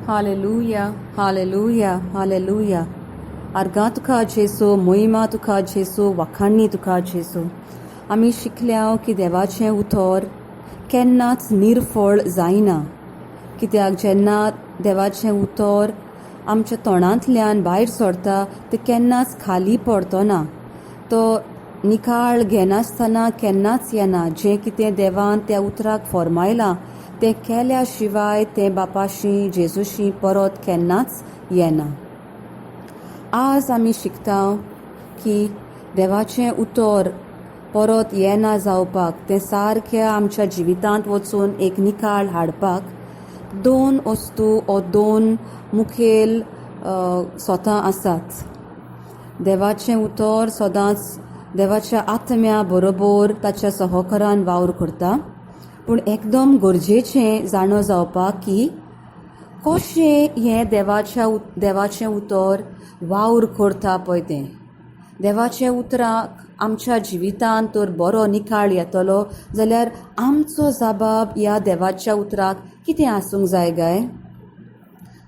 Hallelujah, hallelujah, hallelujah. आर्गां तुका जेसू, मोहिमा तुका जेसू, वखाणणी तुका जेसू. आमी शिकल्या की देवाचें उतर केन्नाच निर्फळ जायना, कित्याक जेन्ना देवाचें उतर आमच्या तोंडांतल्यान भायर सरता तें केन्नाच खाली पडटना. तो निकाळ घेनासतना केन्नाच येना. जें कितें देवान त्या उतराक फरमायलां तें केल्या शिवाय तें बापाशी जेजूशी परत केन्नाच येना. आज आमी शिकता की देवाचें उतर परत येना जावपाक, तें सारकें आमच्या जिवितांत वचून एक निकाळ हाडपाक दोन वस्तू ओ दोन मुखेल स्वता आसात. देवाचें उतर सदांच देवाच्या आत्म्या बरोबर ताच्या सहकारान वावर करता, पूण एकदम गरजेचें जाणो जावपाक की कशें हें देवाचें उतर वावर करता पळय तें. देवाचें उतराक आमच्या जिवितांत तर बरो निकाळ येतलो जाल्यार आमचो जबाब ह्या देवाच्या उतराक कितें आसूंक जाय गाय?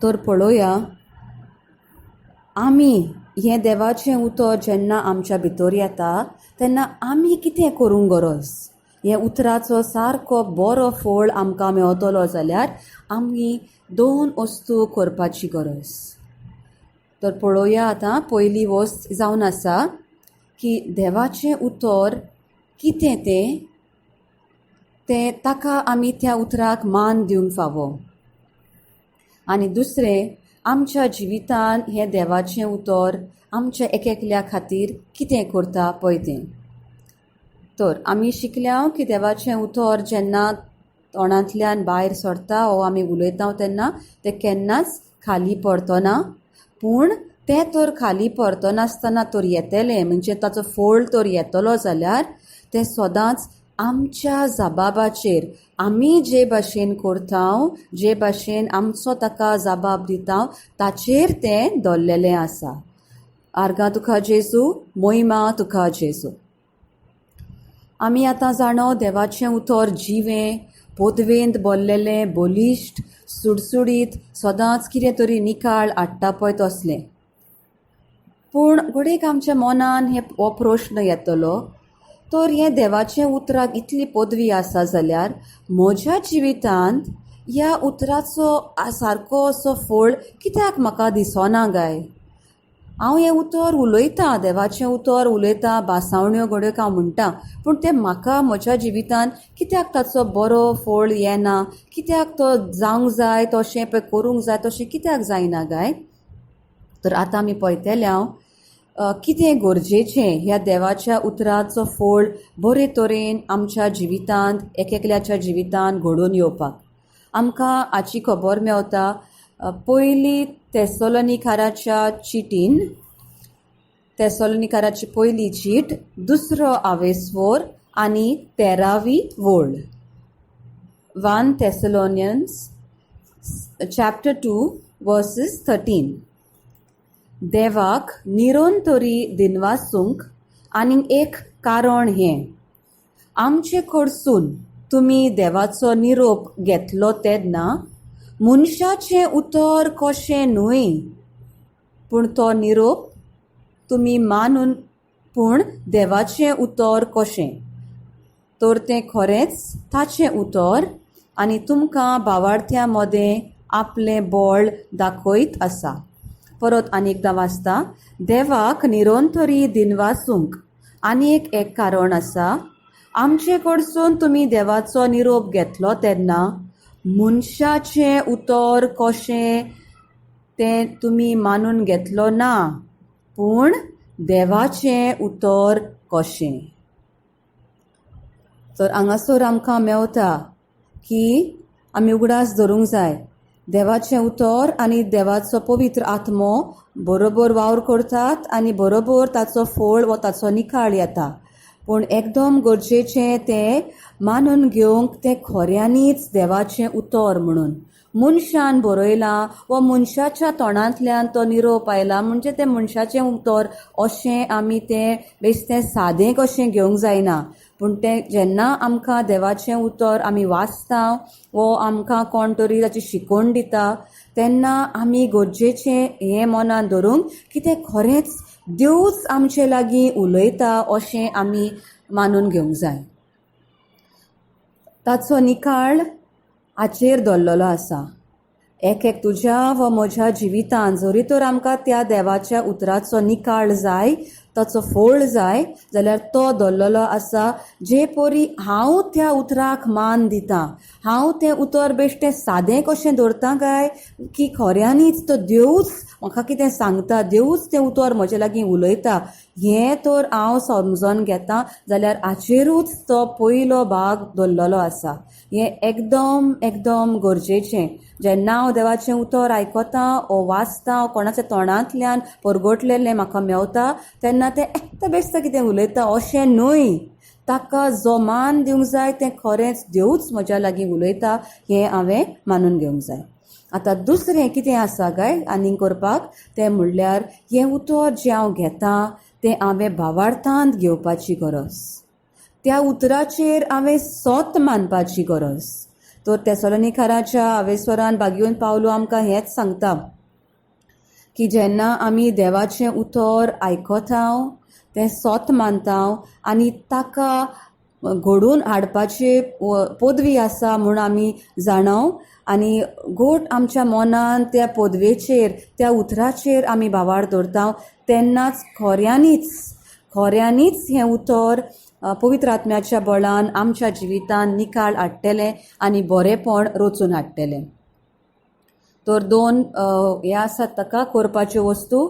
तर पळोवया, आमी हें देवाचें उतर जेन्ना आमच्या भितर येता तेन्ना आमी कितें करूंक गरज? हे उतराचो सारको बरो फळ आमकां मेळटलो जाल्यार आमी दोन वस्तू करपाची गरज. तर पळोवया आतां, पयली वस्त जावन आसा की देवाचें उतर कितें तें ताका आमी त्या उतराक मान दिवंक फावो. आनी दुसरें, आमच्या जिवितांत हें देवाचें उतर आमच्या एकेकल्या खातीर कितें करता पळय तें. तर आमी शिकल्या की देवाचें उतर जेन्ना तोंडांतल्यान भायर सरता वो आमी उलयता तेन्ना तें केन्नाच खाली पडटना, पूण तें तर खाली पडटनासतना तर येतलें, म्हणजे ताचो फळ तर येतलो जाल्यार तें सदांच आमच्या जबाबाचेर, आमी जे भाशेन करता, जे भाशेन आमचो ताका जबाब दिता ताचेर तें दवरलेलें आसा. आर्गां तुका जेजू, मोहिमा तुका जेजू. आमी आतां जाणो देवाचें उतर जिवें, पोदवेंत भरलेलें, बलिश्ट, सुडसुडीत, सदांच कितें तरी निकाळ हाडटा पळय तसलें. पूण घडयेक आमच्या मनान हो प्रश्न येतलो, तर हें देवाचें उतराक इतली पदवी आसा जाल्यार म्हज्या जिवितांत ह्या उतराचो सारको असो फळ कित्याक म्हाका दिसना गाय? हांव हें उतर उलयतां, देवाचें उतर उलयतां, भासावण्यो घडोवक हांव म्हणटा, पूण तें म्हाका म्हज्या जिवितांत कित्याक ताचो बरो फळ येना? कित्याक तो जावंक जाय तशें पळय करूंक जाय तशें कित्याक जायना गाय? तर आतां आमी पळयतल्या कितें गरजेचें ह्या देवाच्या उतराचो फळ बरे तरेन आमच्या जिवितांत, एकेकल्याच्या जिवितांत घडोवन येवपाक. आमकां हाची खबर मेवता पयली तेसलोनिकाराच्या चिटीन, तेसलोनिकाराची पयली चीट, 2 आवेसवोर आनी 13वी वोळ. 1 Thessalonians chapter 2 verses 13. देवाक निरंतरी दिनवासूंक आनीक एक कारण हें, आमचे कडसून तुमी देवाचो निरोप घेतलो तेन्ना मनशाचें उतर कशें न्हय, पूण तो निरोप तुमी मानून, पूण देवाचें उतर कशें. तर तें खरेंच ताचें उतर आनी तुमकां भावार्थ्यां मदें आपलें बळ दाखयत आसा. परत आनीकदां वाचता, देवाक निरंतरी दिनवासूंक आनीक एक कारण आसा, आमचे कडसून तुमी देवाचो निरोप घेतलो तेन्ना मनशाचें उतर कशें तें तुमी मानून घेतलो ना, पूण देवाचें उतर कशें. तर हांगासर आमकां मेवता की आमी उगडास धरूंक जाय, देवाचें उतर आनी देवाचो पवित्र आत्मो बरोबर वावर करतात आनी बरोबर ताचो फळ वा ताचो निकाळ येता. पूण एकदम गरजेचें तें मानून घेवंक तें खऱ्यांनीच देवाचें उतर म्हणून. मनशान बरयलां वा मनशाच्या तोंडांतल्यान तो निरोप आयला म्हणजे तें मनशाचें उतर अशें आमी तें बेश्टें सादें कशें घेवंक जायना, पूण तें जेन्ना आमकां देवाचें उतर आमी वाचता वो आमकां कोण तरी ताची शिकवण दिता तेन्ना आमी गरजेचें हें मनान धरून की तें खरेंच देवच आमचे लागीं उलयता अशें आमी मानून घेवंक जाय. ताचो निकाळ हाचेर दवरलेलो आसा. एक तुज्या व म्हज्या जिवितांत जरी तर आमकां त्या देवाच्या उतराचो निकाळ जाय, ताचो फळ जाय, जाल्यार तो दवरलेलो आसा. जे परी हांव त्या उतराक मान दितां, हांव तें उतर बेश्टें सादें कशें दवरतां काय की खऱ्यांनीच तो देवूच म्हाका कितें सांगता, देवूच तें उतर म्हजे लागीं उलयता हें तर हांव समजून घेतां, जाल्यार हाचेरूच तो पयलो भाग दवरलेलो आसा. हें एकदम गरजेचें. जेन्ना हांव देवाचें उतर आयकतां ओ वाचतां कोणाच्या तोंडांतल्यान परगटलेलें म्हाका मेवता तेन्ना तें एकटें बेश्टें कितें उलयता अशें न्हय. ताका जो मान दिवंक जाय तें खरेंच देवूच म्हज्या लागीं उलयता हें हांवें मानून घेवंक जाय. आतां दुसरें कितें आसा काय आनीक करपाक तें म्हणल्यार हें उतर जें हांव घेतां तें हांवें भावार्थांत घेवपाची गरज. त्या उतराचेर हांवें सोत मानपाची गरज. तर तेसलोनिकाराच्या हावेसरान बागीवन पावलो आमकां हेंच सांगता की जेन्ना आमी देवाचें उतर आयकता तें सोत मानता आनी ताका घडोवन हाडपाची पदवी आसा म्हूण आमी जाणव आनी गोट आमच्या मनान त्या पदवेचेर त्या उतराचेर आमी भावार दवरता तेन्नाच खऱ्यांनीच हें उतर पवित्र आत्म्याच्या बळान आमच्या जिवितांत निकाळ हाडटलें आनी बरेंपण रचून हाडटलें. तर दोन हे आसात ताका करपाच्यो वस्तू.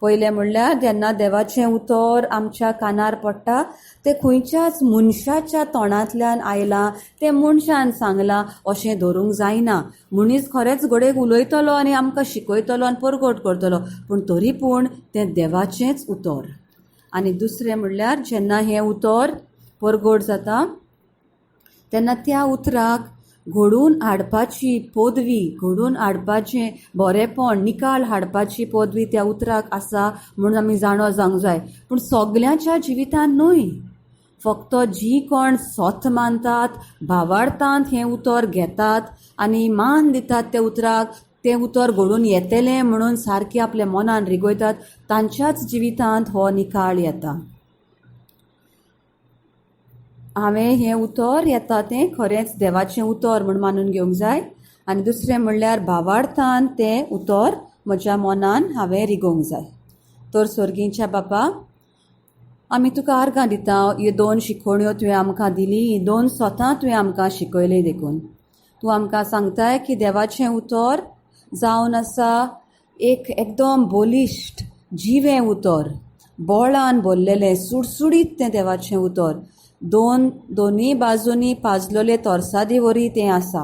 पयलें म्हणल्यार जेन्ना देवाचें उतर आमच्या कानार पडटा तें खंयच्याच मनशाच्या तोंडांतल्यान आयलां, तें मनशान सांगलां अशें धरूंक जायना. मनीस खरेंच घडये उलयतलो आनी आमकां शिकयतलो आनी परगट करतलो, पूण तरी पूण तें देवाचेंच उतर. आनी दुसरें म्हणल्यार जेन्ना हें उतर परगट जाता तेन्ना त्या उतराक घडोवन हाडपाची पदवी, घडोवन हाडपाचें बरेंपण, निकाळ हाडपाची पदवी त्या उतराक आसा म्हणून आमी जाणो जावंक जाय. पूण सगल्यांच्या जिवितांत न्हय. फक्त जी कोण सोत मानतात, भावार्थांत हें उतर घेतात आनी मान दितात त्या उतराक, तें उतर घडून येतलें म्हणून सारकें आपल्या मनान रिगयतात तांच्याच जिवितांत हो निकाळ येता. हांवें हें उतर येता तें खरेंच देवाचें उतर म्हूण मानून घेवंक जाय. आनी दुसरें म्हणल्यार भावार्थान तें उतर म्हज्या मनान हांवें रिगोवंक जाय. तर सर्गीच्या बापा, आमी तुका आर्गां दिता. ह्यो दोन शिकवण्यो तुवें आमकां दिली, ही दोन स्वता तुवें आमकां शिकयली देखून. तूं आमकां सांगताय की देवाचें उतर जावन आसा एकदम बोलिश्ट जिवें उतर, बोळान भरलेलें सुडसुडीत तें देवाचें उतर. दोनी बाजूनी पाजलेले तोरसादी वरी तें आसा.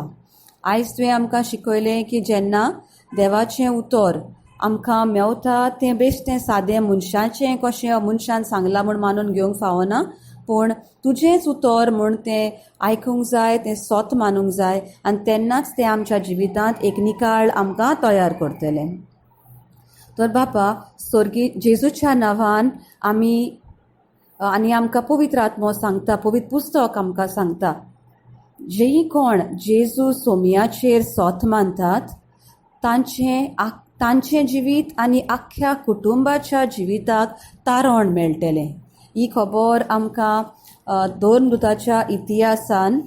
आयज तुवें आमकां शिकयलें की जेन्ना देवाचें उतर आमकां मेवता तें बेश्टें सादें मनशाचें कशें मनशान सांगलां म्हूण मानून घेवंक फावना, पूण तुजेंच उतर म्हूण तें आयकूंक जाय, तें सोत मानूंक जाय आनी तेन्नाच तें आमच्या जिवितांत एक निकाळ आमकां तयार करतलें. तर बापा, स्वर्गी जेजूच्या नांवान आनी आमकां पवित्र आत्मो सांगता, पवित्र पुस्तक आमकां सांगता, जे कोण जेजू सोमयाचेर सोत मानतात तांचें जिवीत आनी आख्ख्या कुटुंबाच्या जिविताक तारण मेळटलें. ही खबर आमकां दोन दुताच्या इतिहासान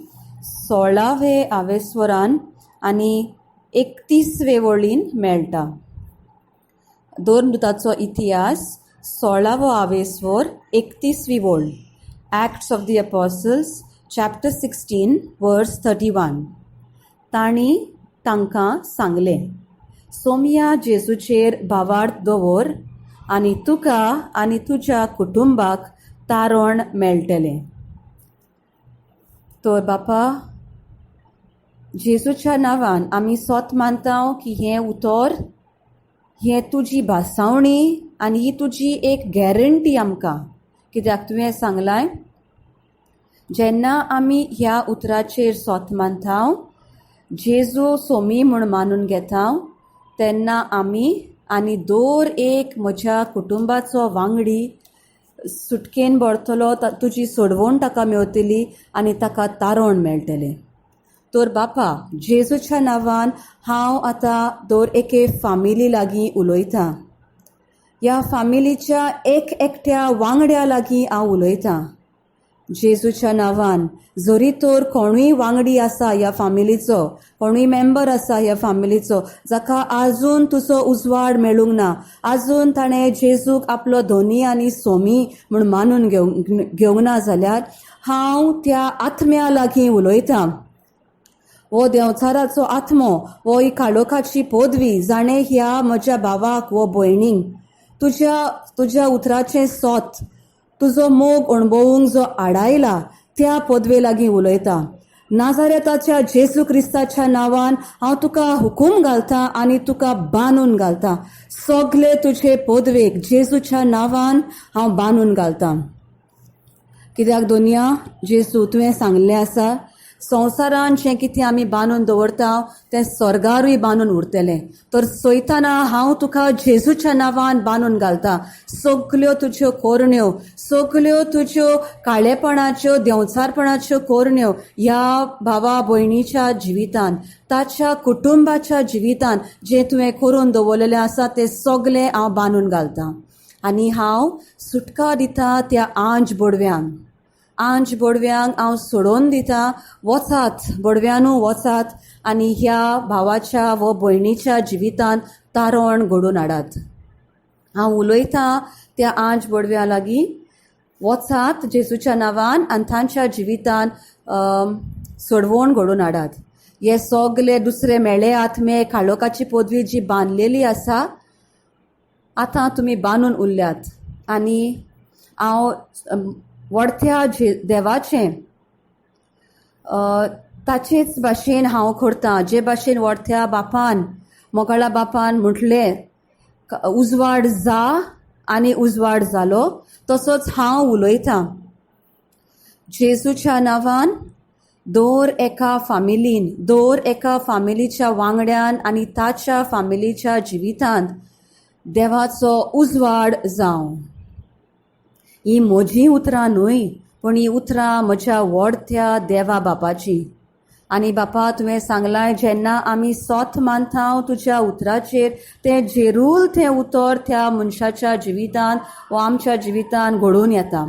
16वें हावेसवरान आनी 31वे वळीन मेळटा. दोन दुताचो इतिहास 16वो हावेसवर 31वी वळ. Acts of the Apostles, chapter 16, verse 31. तांणी तांकां सांगलें, सोमया जेजूचेर भावार्थ दवर आनी तुका आनी तुज्या कुटुंबाक तारण मेळटलें. तर बापा, जेजूच्या नांवान आमी सोत मानता की हें उतर, हें तुजी भासावणी आनी ही तुजी एक गॅरंटी आमकां. कित्याक तुवें सांगलां जेन्ना आमी ह्या उतराचेर सोत मानता, जेजू सोमी म्हूण मानून घेता, तेन्ना आमी आनी दर एक म्हज्या कुटुंबाचो वांगडी सुटकेन भरतलो तुजी सोडवण ताका मेवतली आनी ताका तारण मेळटलें. तर बापा, जेजूच्या नांवान हांव आतां दर एके फामिली लागीं उलयतां. ह्या फामिलीच्या एक एकट्या वांगड्या लागीं हांव उलयतां. जेजूच्या नांवान जरी तर कोणूय वांगडी आसा ह्या फामिलीचो, कोणूय मेंबर आसा ह्या फामिलीचो, जाका आजून तुजो उजवाड मेळूंक ना, आजून ताणें जेजूक आपलो धोनी आनी सोमी म्हूण मानून घेवंक ना जाल्यार हांव त्या आत्म्या लागीं उलयतां. वो देंवचाराचो आत्मो, वो ही काळोखाची पदवी जाणें ह्या म्हज्या भावाक वो भयणीक तुज्या उतराचें सोत, तुजो मोग अणभवूंक जो आडायला, त्या पदवे लागीं उलयता. नाजारेताच्या जेजू क्रिस्ताच्या नांवान हांव तुका हुकूम घालतां आनी तुका बांदून घालतां. सगळे तुजे पदवेक जेजूच्या नांवान हांव बांदून घालतां. कित्याक दोनया जेजू तुवें सांगलें आसा, संवसारान जें कितें आमी बांदून दवरता तें स्वर्गारूय बांदून उरतलें. तर सोयताना हांव तुका जेजूच्या नांवान बांदून घालतां. सगल्यो तुज्यो कोरण्यो, सगल्यो तुज्यो काळेपणाच्यो देंवचारपणाच्यो कोरण्यो ह्या भावा भयणीच्या जिवितान, ताच्या कुटुंबाच्या जिवितान जें तुवें करून दवरलेलें आसा तें सगलें हांव बांदून घालतां. आनी हांव सुटका दितां त्या आंज बोडव्यांक हांव सोडून दितां. वचात बोडव्यानू वचात आनी ह्या भावाच्या व भयणीच्या जिवितान तारण घडोवन हाडात. हांव उलयतां त्या आंज बोडव्या लागीं, वचात जेजूच्या नांवान आनी तांच्या जिवितान सोडवण घडोवन हाडात. हे सगळे दुसरे मेळे आत्मे, काळोखाची पदवी जी बांदलेली आसा, आतां तुमी बांदून उरल्यात. आनी हांव व्हडत्या देवाचें ताचेच भाशेन हांव करतां. जे भाशेन व्हडत्या बापान, मोगाळा बापान म्हटलें उजवाड जा आनी उजवाड जालो, तसोच हांव उलयतां. जेजूच्या नांवान दर एका फामिलीन, दर एका फामिलीच्या वांगड्यान आनी ताच्या फामिलीच्या जिवितांत देवाचो उजवाड जावं. ही म्हजी उतरां न्हय, पूण ही उतरां म्हज्या व्हडत्या देवा बापाची. आनी बापा, तुवें सांगलां जेन्ना आमी सोत मानता तुज्या उतराचेर, तें जेरूल तें उतर त्या मनशाच्या जिवितान वा आमच्या जिवितान घडोवन येता.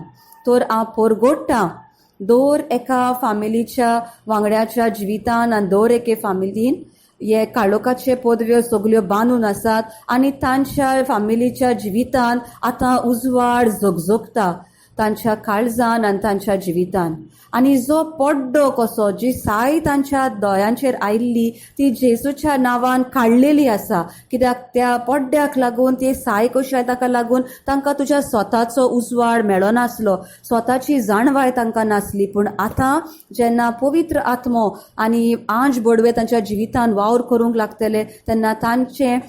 तर हांव परगोडटां दर एका फामिलीच्या वांगड्याच्या जिवितान आनी दर एके फामिलीन हे काळोखाचे पदव्यो सगल्यो बांदून आसात आनी तांच्या फामिलीच्या जिवितान आतां उजवाड जगजगता, तांच्या काळजान आनी तांच्या जिवितान. आनी जो पड्डो कसो, जी साय तांच्या दोळ्यांचेर आयिल्ली ती जेजूच्या नांवान काडलेली आसा. कित्याक त्या पड्ड्याक लागून, ती साय कशी ताका लागून तांकां तुज्या स्वताचो उजवाड मेळो नासलो, स्वताची जाणवाय तांकां नासली. पूण आतां जेन्ना पवित्र आत्मो आनी आंज बोडवे तांच्या जिवितान वावर करूंक लागतले, तेन्ना तांचें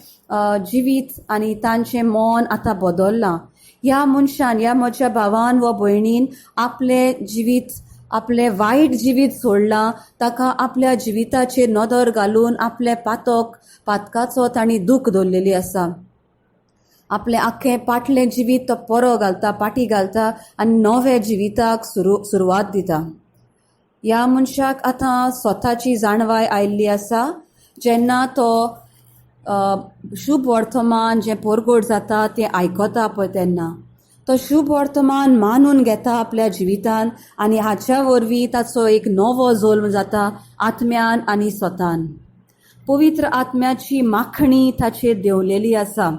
जिवीत आनी तांचें मन आतां बदल्लां. ह्या मनशान, ह्या म्हज्या भावान व भयणीन आपलें जिवीत, आपलें वायट जिवीत सोडलां. ताका आपल्या जिविताचेर नदर घालून आपलें पातकाचो तांणी दूख दवरलेली आसा. आपलें आख्खें फाटलें जिवीत तो परो घालता, पाटी घालता आनी नव्या जिविताक सुरवात दिता. ह्या मनशाक आतां स्वताची जाणवाय आयिल्ली आसा. जेन्ना तो शुभ वर्तमान जें परगोड जाता तें आयकता पळय, तेन्ना तो शुभ वर्तमान मानून घेता आपल्या जिवितान आनी हाच्या वरवीं ताचो एक नवो जल्म जाता आत्म्यान आनी स्वतान. पवित्र आत्म्याची माखणी ताचेर देंवलेली आसा.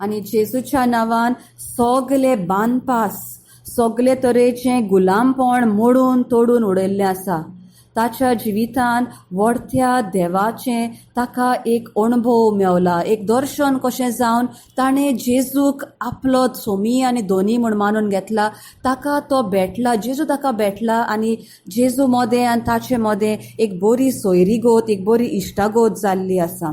आनी जेजूच्या नांवान सगले बांदपास, सगले तरेचें गुलामपण मोडून तोडून उडयल्लें आसा. ताच्या जिवितान व्हडत्या देवाचें ताका एक अणभव मेवला, एक दर्शन कशें जावन ताणें जेजूक आपलो सोमी आनी धोनी म्हूण मानून घेतला. ताका तो भेटला, जेजू ताका भेटला आनी जेजू मोदें आनी ताचे मोदें एक बरी सोयरीगोत, एक बरी इश्टागोत जाल्ली आसा.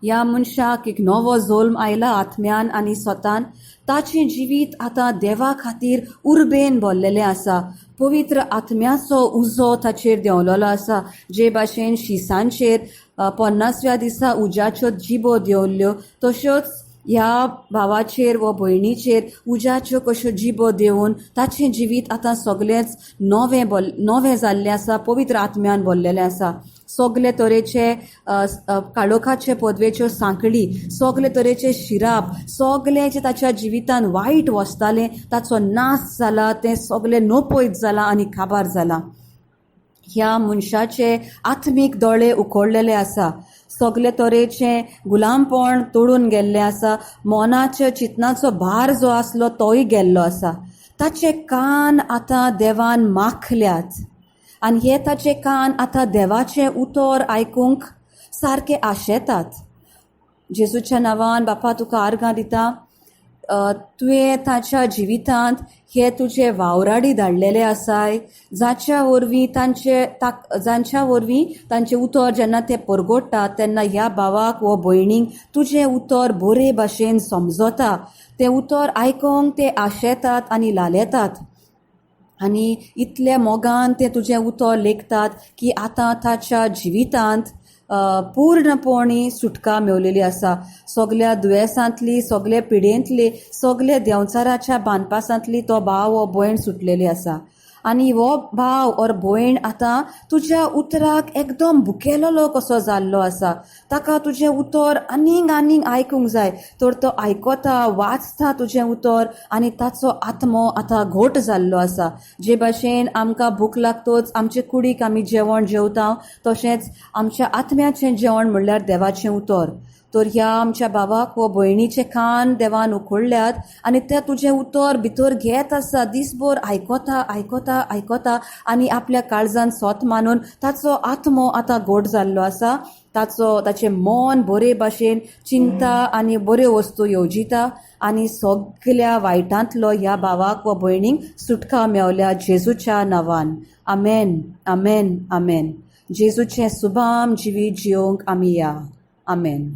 ह्या मनशाक एक नवो जल्म आयला आत्म्यान आनी स्वतान. ताचें जिवीत आतां देवा खातीर उर्बेन भरलेलें आसा. पवित्र आत्म्याचो उजो ताचेर देंवलेलो आसा. जे भाशेन शिसांचेर 50व्या दिसा उज्याच्यो जिबो देंवल्ल्यो, तश्योच ह्या भावाचेर व भयणीचेर उज्याच्यो कश्यो जिबो देवन ताचें जिवीत आतां सगळेंच नवें जाल्लें आसा, पवित्र आत्म्यान भरलेलें आसा. सगळे तरेचे काळोखाचे पदवेच्यो सांकळी, सगळे तरेचे शिराप, सगळें जें ताच्या जिवितान वायट वचतालें ताचो नाश जाला, तें सगळें नपयत जालां आनी काबार जालां. ह्या मनशाचे आत्मीक दोळे उखडलेले आसा. सगळे तरेचे गुलामपण तोडून गेल्लें आसा. मोनाच्या चिंतनाचो भार जो आसलो तोय गेल्लो आसा. ताचे कान आतां देवान माखल्यात आनी हे ताचे कान आतां देवाचें उतर आयकूंक सारके आशेतात. जेजूच्या नांवान बापा तुका आर्गां दिता. तुवें ताच्या जिवितांत हे तुजे वावराडी धाडलेले आसाय, जांच्या वरवीं तांचे उतर जेन्ना ते परगोडटात तेन्ना ह्या भावाक व भयणीक तुजें उतर बरे भाशेन समजता. तें उतर आयकूंक ते आशेतात आनी लालेतात. आनी इतले मोगान ते तुजें उतर लेखतात की आतां ताच्या जिवितांत पूर्णपणी सुटका मेवलेली आसा. सगळ्या दुयेंसांतली, सगळे पिडेंतली, सगळे देंवचाराच्या बानपासांतली तो भाव व भयण सुटलेली आसा. आनी हो भाव और भयण आतां तुज्या उतराक एकदम भुकेलोलो कसो जाल्लो आसा. ताका तुजें उतर आनीक आयकूंक जाय, तर तो आयकता, वाचता तुजें उतर आनी ताचो आत्मो आतां घोट जाल्लो आसा. जे भाशेन आमकां भूक लागतोच आमचे कुडीक आमी जेवण जेवता, तशेंच आमच्या आत्म्याचें जेवण म्हणल्यार देवाचें उतर. तर ह्या आमच्या भावाक व भयणीचे कान देवान उखडल्यात आनी ते तुजें उतर भितर घेत आसा. दिसभर आयकता आनी आपल्या काळजान सोत मानून ताचो आत्मो आतां घोट जाल्लो आसा. ताचें मन बरे भाशेन चिंता आनी बऱ्यो वस्तू येवजिता आनी सगळ्या वायटांतलो ह्या भावाक व भयणीक सुटका मेवल्या जेजूच्या नांवान. आमेन, आमेन, आमेन. जेजूचें सुभाम जिवीत जियोंक आमी या. आमेन.